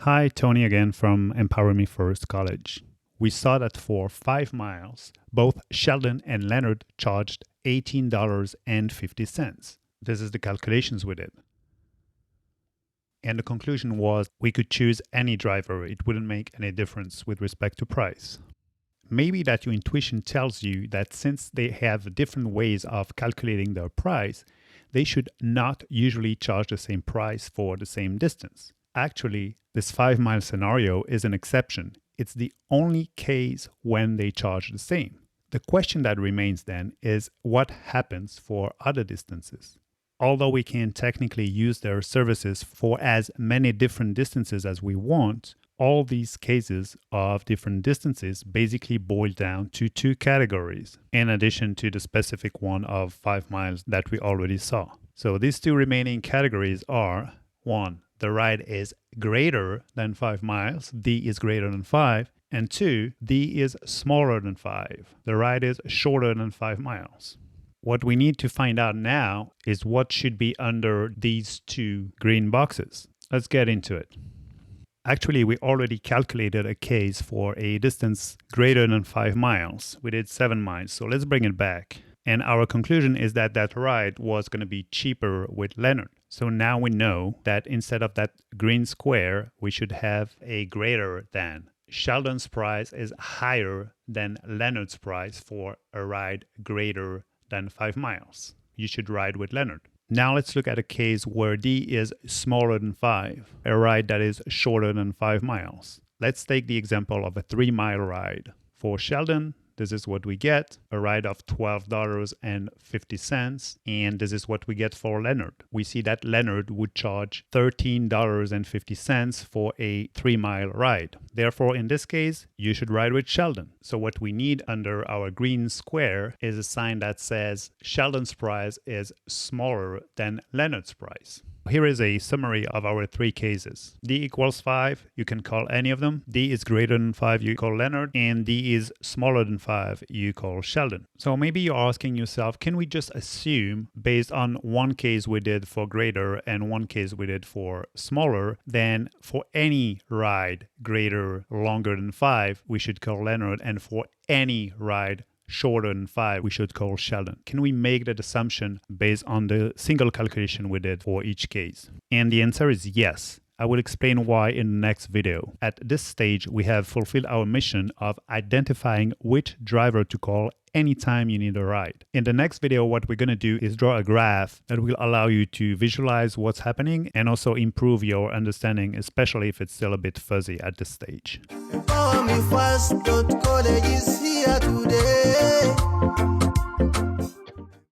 Hi, Tony again from College. We saw that for 5 miles, both Sheldon and Leonard charged $18.50. This is the calculations we did. And the conclusion was we could choose any driver. It wouldn't make any difference with respect to price. Maybe that your intuition tells you that since they have different ways of calculating their price, they should not usually charge the same price for the same distance. Actually, this 5-mile scenario is an exception. It's the only case when they charge the same. The question that remains then is what happens for other distances? Although we can technically use their services for as many different distances as we want, all these cases of different distances basically boil down to 2 categories, in addition to the specific one of 5 miles that we already saw. So these 2 remaining categories are 1. The ride is greater than 5 miles, D is greater than 5, and 2, D is smaller than 5. The ride is shorter than 5 miles. What we need to find out now is what should be under these 2 green boxes. Let's get into it. Actually, we already calculated a case for a distance greater than 5 miles. We did 7 miles, so let's bring it back. And our conclusion is that that ride was going to be cheaper with Leonard. So now we know that instead of that green square, we should have a greater than. Sheldon's price is higher than Leonard's price for a ride greater than 5 miles. You should ride with Leonard. Now let's look at a case where D is smaller than 5, a ride that is shorter than 5 miles. Let's take the example of a 3-mile ride. For Sheldon, this is what we get, a ride of $12.50, and this is what we get for Leonard. We see that Leonard would charge $13.50 for a 3-mile ride. Therefore, in this case, you should ride with Sheldon. So what we need under our green square is a sign that says Sheldon's price is smaller than Leonard's price. Here is a summary of our 3 cases. D equals 5, you can call any of them. D is greater than 5, you call Leonard. And D is smaller than 5, you call Sheldon. So maybe you're asking yourself, can we just assume, based on one case we did for greater and one case we did for smaller, then for any ride greater, longer than 5, we should call Leonard, and for any ride shorter than 5, we should call Sheldon. Can we make that assumption based on the single calculation we did for each case? And the answer is yes. I will explain why in the next video. At this stage, we have fulfilled our mission of identifying which driver to call anytime you need a ride. In the next video, what we're going to do is draw a graph that will allow you to visualize what's happening and also improve your understanding, especially if it's still a bit fuzzy at this stage. empowermefirst.college is here today.